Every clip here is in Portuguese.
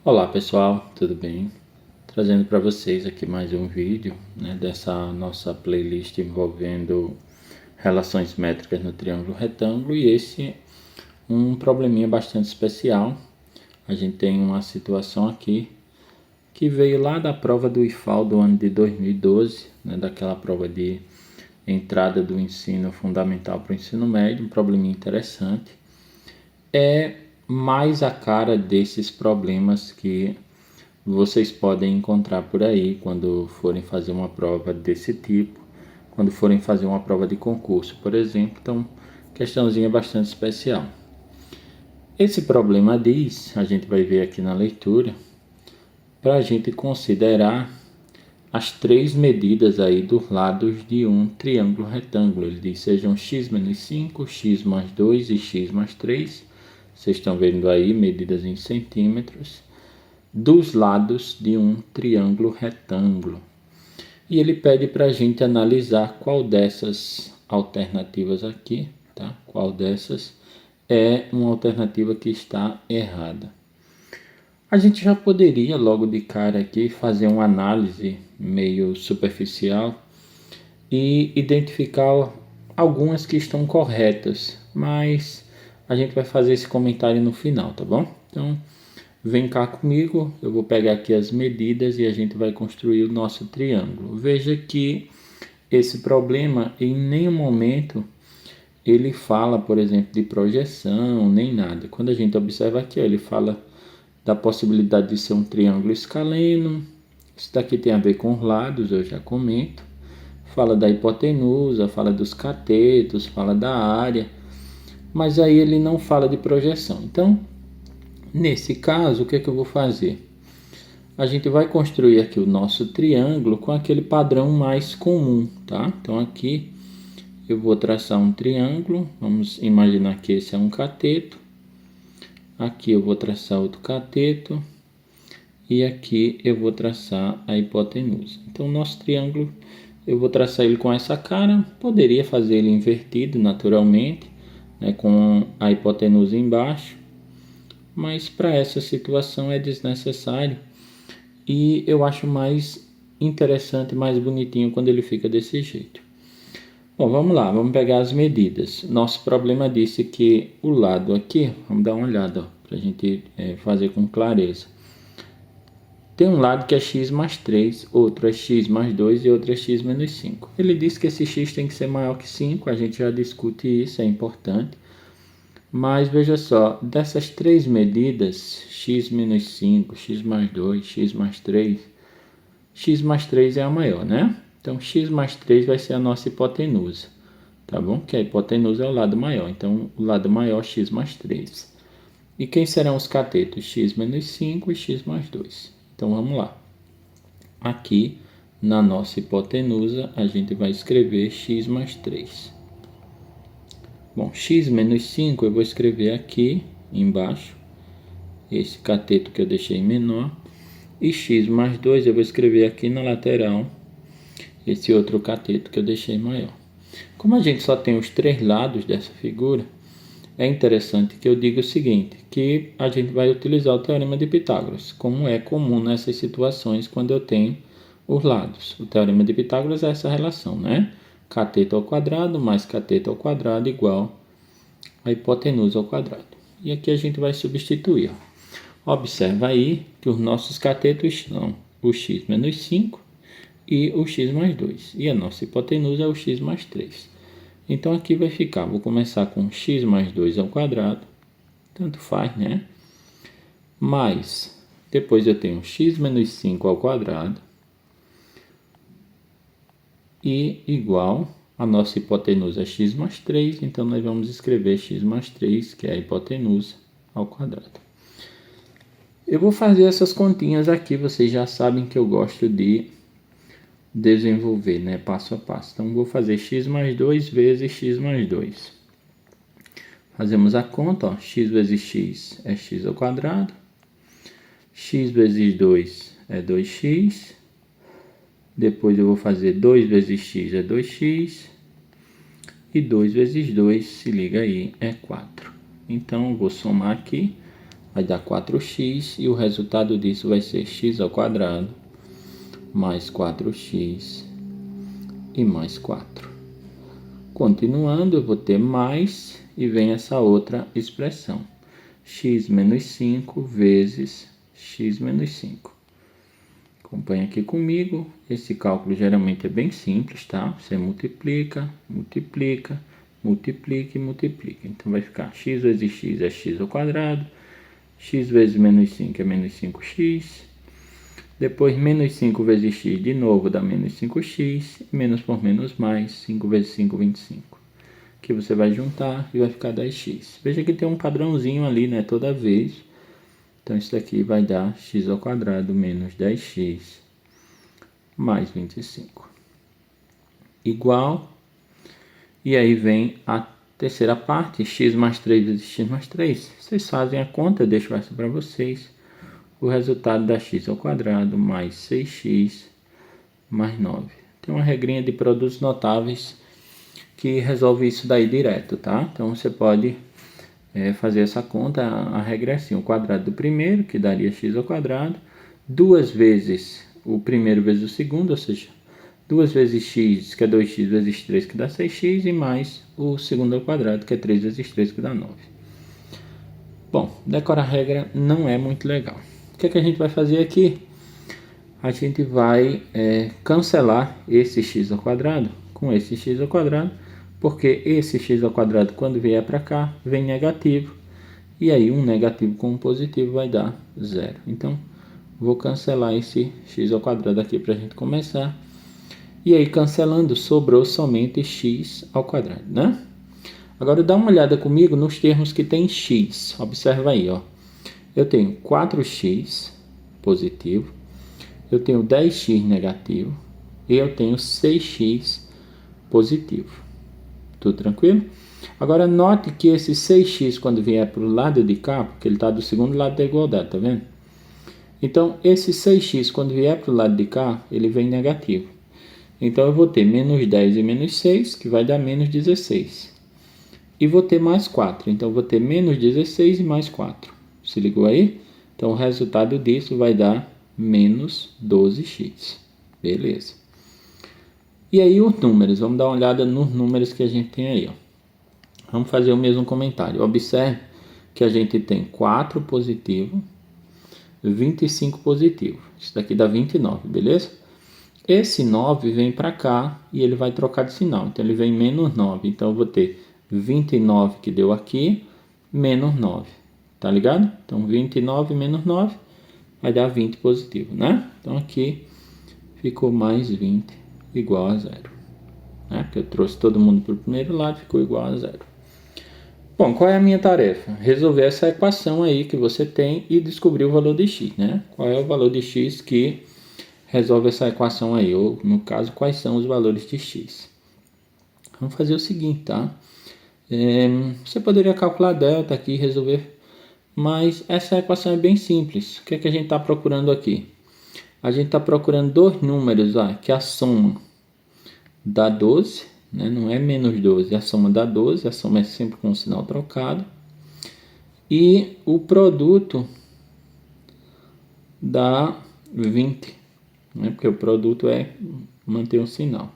Olá pessoal, tudo bem? Trazendo para vocês aqui mais um vídeo, dessa nossa playlist envolvendo relações métricas no triângulo retângulo, e esse um probleminha bastante especial. A gente tem uma situação aqui que veio lá da prova do IFAL do ano de 2012, daquela prova de entrada do ensino fundamental para o ensino médio, um probleminha interessante. É mais a cara desses problemas que vocês podem encontrar por aí quando forem fazer uma prova desse tipo, quando forem fazer uma prova de concurso, por exemplo. Então, questãozinha bastante especial. Esse problema diz, a gente vai ver aqui na leitura, para a gente considerar as três medidas aí dos lados de um triângulo retângulo. Ele diz sejam x menos 5, x mais 2 e x mais 3. Vocês estão vendo aí medidas em centímetros dos lados de um triângulo retângulo. E ele pede para a gente analisar qual dessas alternativas aqui, tá? Qual dessas é uma alternativa que está errada. A gente já poderia logo de cara aqui fazer uma análise meio superficial e identificar algumas que estão corretas, mas a gente vai fazer esse comentário no final, tá bom? Então, vem cá comigo, eu vou pegar aqui as medidas e a gente vai construir o nosso triângulo. Veja que esse problema em nenhum momento ele fala, por exemplo, de projeção, nem nada. Quando a gente observa aqui, ele fala da possibilidade de ser um triângulo escaleno. Isso daqui tem a ver com os lados, eu já comento. Fala da hipotenusa, fala dos catetos, fala da área, mas aí ele não fala de projeção. Então, nesse caso, o que é que eu vou fazer? A gente vai construir aqui o nosso triângulo com aquele padrão mais comum, tá? Então aqui eu vou traçar um triângulo, vamos imaginar que esse é um cateto. Aqui eu vou traçar outro cateto e aqui eu vou traçar a hipotenusa. Então o nosso triângulo, eu vou traçar ele com essa cara, poderia fazer ele invertido naturalmente, com a hipotenusa embaixo, mas para essa situação é desnecessário e eu acho mais interessante, mais bonitinho quando ele fica desse jeito. Bom, vamos lá, vamos pegar as medidas. Nosso problema disse que o lado aqui, vamos dar uma olhada para a gente fazer com clareza. Tem um lado que é x mais 3, outro é x mais 2 e outro é x menos 5. Ele disse que esse x tem que ser maior que 5, a gente já discute isso, é importante. Mas veja só, dessas três medidas, x menos 5, x mais 2, x mais 3 é a maior, né? Então, x mais 3 vai ser a nossa hipotenusa, tá bom? Que a hipotenusa é o lado maior, então o lado maior, x mais 3. E quem serão os catetos? X menos 5 e x mais 2. Então, vamos lá. Aqui, na nossa hipotenusa, a gente vai escrever x mais 3. Bom, x menos 5 eu vou escrever aqui embaixo, esse cateto que eu deixei menor. E x mais 2 eu vou escrever aqui na lateral, esse outro cateto que eu deixei maior. Como a gente só tem os três lados dessa figura, é interessante que eu diga o seguinte, que a gente vai utilizar o teorema de Pitágoras, como é comum nessas situações quando eu tenho os lados. O teorema de Pitágoras é essa relação, né? Cateto ao quadrado mais cateto ao quadrado igual a hipotenusa ao quadrado. E aqui a gente vai substituir. Observa aí que os nossos catetos são o x menos 5 e o x mais 2. E a nossa hipotenusa é o x mais 3. Então aqui vai ficar, vou começar com x mais 2 ao quadrado, tanto faz, né? Mais, depois eu tenho x menos 5 ao quadrado e igual a nossa hipotenusa é x mais 3, então nós vamos escrever x mais 3, que é a hipotenusa, ao quadrado. Eu vou fazer essas continhas aqui, vocês já sabem que eu gosto de desenvolver, né, passo a passo. Então, vou fazer x mais 2 vezes x mais 2. Fazemos a conta, ó, x vezes x é x ao quadrado, x vezes 2 é 2x, depois eu vou fazer 2 vezes x é 2x, e 2 vezes 2, se liga aí, é 4. Então, eu vou somar aqui, vai dar 4x, e o resultado disso vai ser x ao quadrado mais 4x e mais 4. Continuando, eu vou ter mais, e vem essa outra expressão, x menos 5 vezes x menos 5. Acompanhe aqui comigo. Esse cálculo geralmente é bem simples, tá? Você multiplica, multiplica, multiplica e multiplica. Então vai ficar x vezes x é x ao quadrado, x vezes menos 5 é menos 5x, depois menos 5 vezes x de novo dá menos 5x, e menos por menos mais, 5 vezes 5, 25. Aqui você vai juntar e vai ficar 10x. Veja que tem um padrãozinho ali, né, toda vez. Então isso daqui vai dar x ao quadrado menos 10x mais 25. Igual. E aí vem a terceira parte, x mais 3 vezes x mais 3. Vocês fazem a conta, eu deixo essa para vocês. O resultado dá x ao quadrado mais 6x mais 9. Tem uma regrinha de produtos notáveis que resolve isso daí direto, tá? Então você pode fazer essa conta. A regra é assim: o quadrado do primeiro, que daria x ao quadrado, 2 vezes o primeiro vezes o segundo, ou seja, 2 vezes x, que é 2x vezes 3, que dá 6x, e mais o segundo ao quadrado, que é 3 vezes 3, que dá 9. Bom, decorar a regra não é muito legal. O que é que a gente vai fazer aqui? A gente vai cancelar esse x ao quadrado com esse x ao quadrado, porque esse x ao quadrado, quando vier para cá, vem negativo, e aí um negativo com um positivo vai dar 0. Então, vou cancelar esse x ao quadrado aqui para a gente começar. E aí, cancelando, sobrou somente x ao quadrado, né? Agora, dá uma olhada comigo nos termos que tem x. Observa aí, ó. Eu tenho 4x positivo, eu tenho 10x negativo, e eu tenho 6x positivo. Tudo tranquilo? Agora, note que esse 6x, quando vier para o lado de cá, porque ele está do segundo lado da igualdade, tá vendo? Então, esse 6x, quando vier para o lado de cá, ele vem negativo. Então, eu vou ter menos 10 e menos 6, que vai dar menos 16. E vou ter mais 4. Então, eu vou ter menos 16 e mais 4. Se ligou aí? Então, o resultado disso vai dar menos 12x. Beleza. E aí, os números. Vamos dar uma olhada nos números que a gente tem aí, ó. Vamos fazer o mesmo comentário. Observe que a gente tem 4 positivo, 25 positivo. Isso daqui dá 29, beleza? Esse 9 vem para cá e ele vai trocar de sinal. Então, ele vem menos 9. Então, eu vou ter 29 que deu aqui, menos 9. Tá ligado? Então, 29 menos 9 vai dar 20 positivo, né? Então, aqui ficou mais 20 igual a 0. Né? Porque eu trouxe todo mundo para o primeiro lado, ficou igual a 0. Bom, qual é a minha tarefa? Resolver essa equação aí que você tem e descobrir o valor de x, né? Qual é o valor de x que resolve essa equação aí? Ou, no caso, quais são os valores de x? Vamos fazer o seguinte, tá? Você poderia calcular delta aqui e resolver, mas essa equação é bem simples. O que é que a gente está procurando aqui? A gente está procurando dois números, que a soma dá 12, né? Não é menos 12, a soma dá 12, a soma é sempre com o sinal trocado. E o produto dá 20, né? Porque o produto manter um sinal.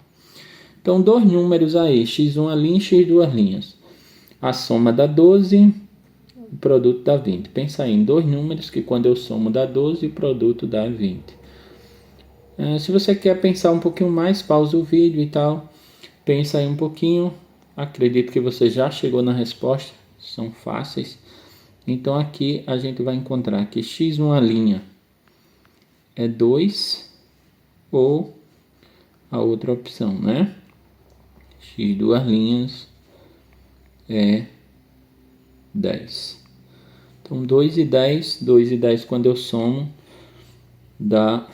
Então, dois números aí, x1 linha e x2 linhas. A soma dá 12, o produto dá 20. Pensa aí em dois números que quando eu somo dá 12 e o produto dá 20. Se você quer pensar um pouquinho mais, pausa o vídeo e tal. Pensa aí um pouquinho. Acredito que você já chegou na resposta. São fáceis. Então aqui a gente vai encontrar que x1 linha é 2 ou a outra opção, né? x2 linhas é 10. Então 2 e 10, 2 e 10 quando eu somo dá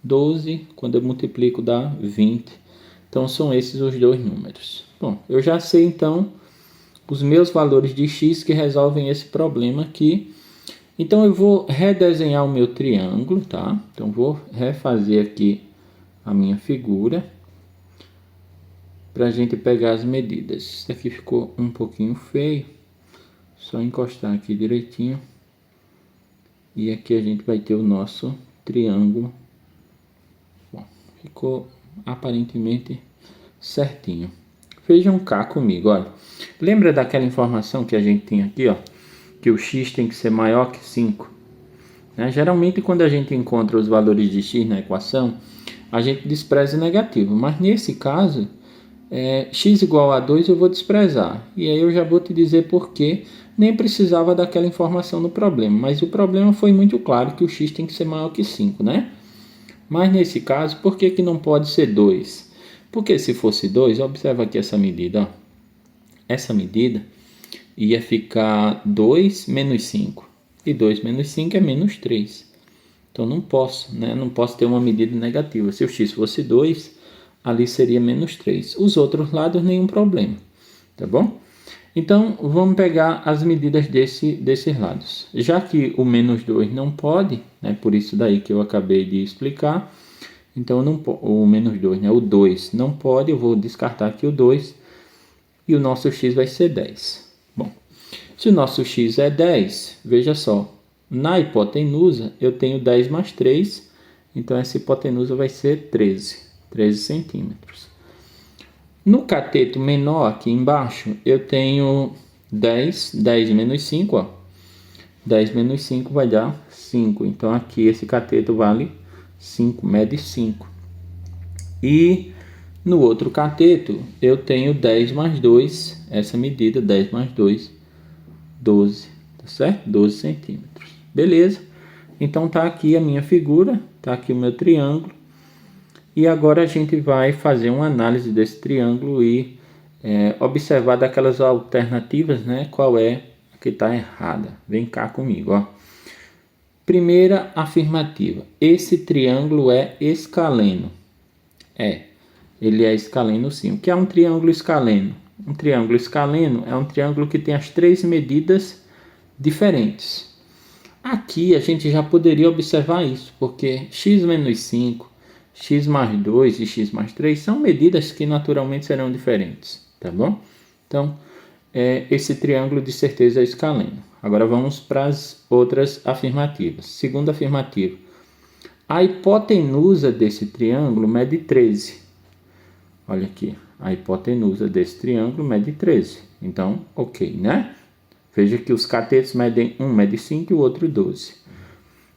12, quando eu multiplico dá 20. Então são esses os dois números. Bom, eu já sei então os meus valores de x que resolvem esse problema aqui. Então eu vou redesenhar o meu triângulo, tá? Então vou refazer aqui a minha figura para a gente pegar as medidas. Isso aqui ficou um pouquinho feio. Só encostar aqui direitinho E aqui a gente vai ter o nosso triângulo. Bom, ficou aparentemente certinho. Vejam cá comigo, olha. Lembra daquela informação que a gente tinha aqui, ó? Que o x tem que ser maior que 5. Né? Geralmente, quando a gente encontra os valores de x na equação, a gente despreza o negativo. Mas nesse caso, x igual a 2 eu vou desprezar. E aí eu já vou te dizer por quê. Nem precisava daquela informação no problema. Mas o problema foi muito claro que o x tem que ser maior que 5, né? Mas nesse caso, por que que não pode ser 2? Porque se fosse 2, observa aqui essa medida. Ó. Essa medida ia ficar 2 menos 5. E 2 menos 5 é menos 3. Então não posso, né? Não posso ter uma medida negativa. Se o x fosse 2, ali seria menos 3. Os outros lados, nenhum problema. Tá bom? Então, vamos pegar as medidas desses lados. Já que o menos 2 não pode, né, por isso daí que eu acabei de explicar, então não, o menos 2, né, o 2 não pode, eu vou descartar aqui o 2 e o nosso x vai ser 10. Bom, se o nosso x é 10, veja só, na hipotenusa eu tenho 10 mais 3, então essa hipotenusa vai ser 13 centímetros. No cateto menor aqui embaixo, eu tenho 10 menos 5, ó. 10 menos 5 vai dar 5. Então, aqui esse cateto vale 5, mede 5. E no outro cateto, eu tenho 10 mais 2, essa medida, 10 mais 2, 12, tá certo? 12 centímetros. Beleza? Então, tá aqui a minha figura, tá aqui o meu triângulo. E agora a gente vai fazer uma análise desse triângulo e observar daquelas alternativas, né? Qual é a que está errada. Vem cá comigo, ó. Primeira afirmativa. Esse triângulo é escaleno. Ele é escaleno sim. O que é um triângulo escaleno? Um triângulo escaleno é um triângulo que tem as 3 medidas diferentes. Aqui a gente já poderia observar isso, porque x menos 5, x mais 2 e x mais 3 são medidas que naturalmente serão diferentes, tá bom? Então, esse triângulo de certeza é escaleno. Agora vamos para as outras afirmativas. Segunda afirmativa. A hipotenusa desse triângulo mede 13. Olha aqui, a hipotenusa desse triângulo mede 13. Então, ok, né? Veja que os catetos medem, um mede 5 e o outro 12.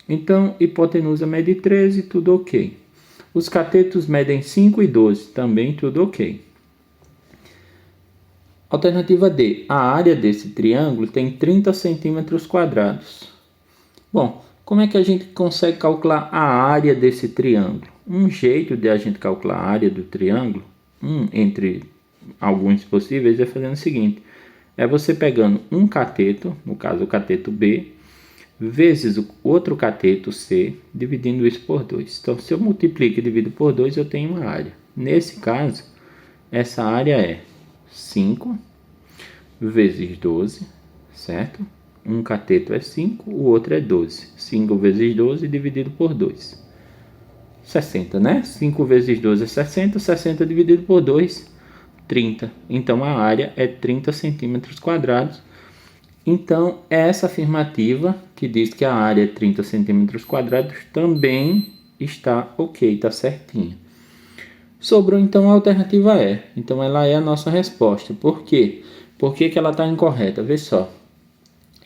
Então, hipotenusa mede 13, tudo ok. Os catetos medem 5 e 12, também tudo ok. Alternativa D. A área desse triângulo tem 30 centímetros quadrados. Bom, como é que a gente consegue calcular a área desse triângulo? Um jeito de a gente calcular a área do triângulo, entre alguns possíveis, é fazendo o seguinte. É você pegando um cateto, no caso o cateto B, vezes o outro cateto C, dividindo isso por 2. Então, se eu multiplico e divido por 2, eu tenho uma área. Nesse caso, essa área é 5 vezes 12, certo? Um cateto é 5, o outro é 12. 5 vezes 12 dividido por 2. 60, né? 5 vezes 12 é 60, 60 dividido por 2, 30. Então, a área é 30 centímetros quadrados. Então, essa afirmativa, que diz que a área é 30 centímetros quadrados, também está ok, está certinha. Sobrou, então, a alternativa E. Então, ela é a nossa resposta. Por quê? Por que ela está incorreta? Vê só.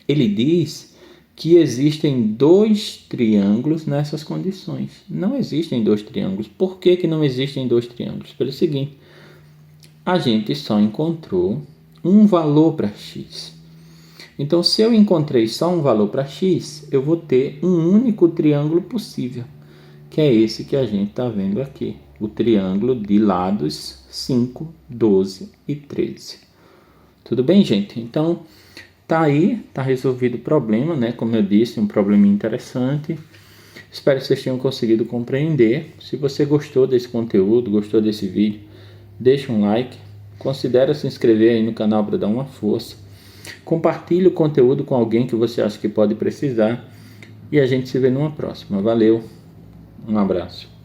Ele diz que existem 2 triângulos nessas condições. Não existem 2 triângulos. Por que não existem 2 triângulos? Pelo seguinte, a gente só encontrou um valor para x. Então, se eu encontrei só um valor para x, eu vou ter um único triângulo possível, que é esse que a gente está vendo aqui. O triângulo de lados 5, 12 e 13. Tudo bem, gente? Então, tá aí, tá resolvido o problema, né? Como eu disse, um problema interessante. Espero que vocês tenham conseguido compreender. Se você gostou desse conteúdo, gostou desse vídeo, deixa um like. Considere se inscrever aí no canal para dar uma força. Compartilhe o conteúdo com alguém que você acha que pode precisar. E a gente se vê numa próxima. Valeu, um abraço.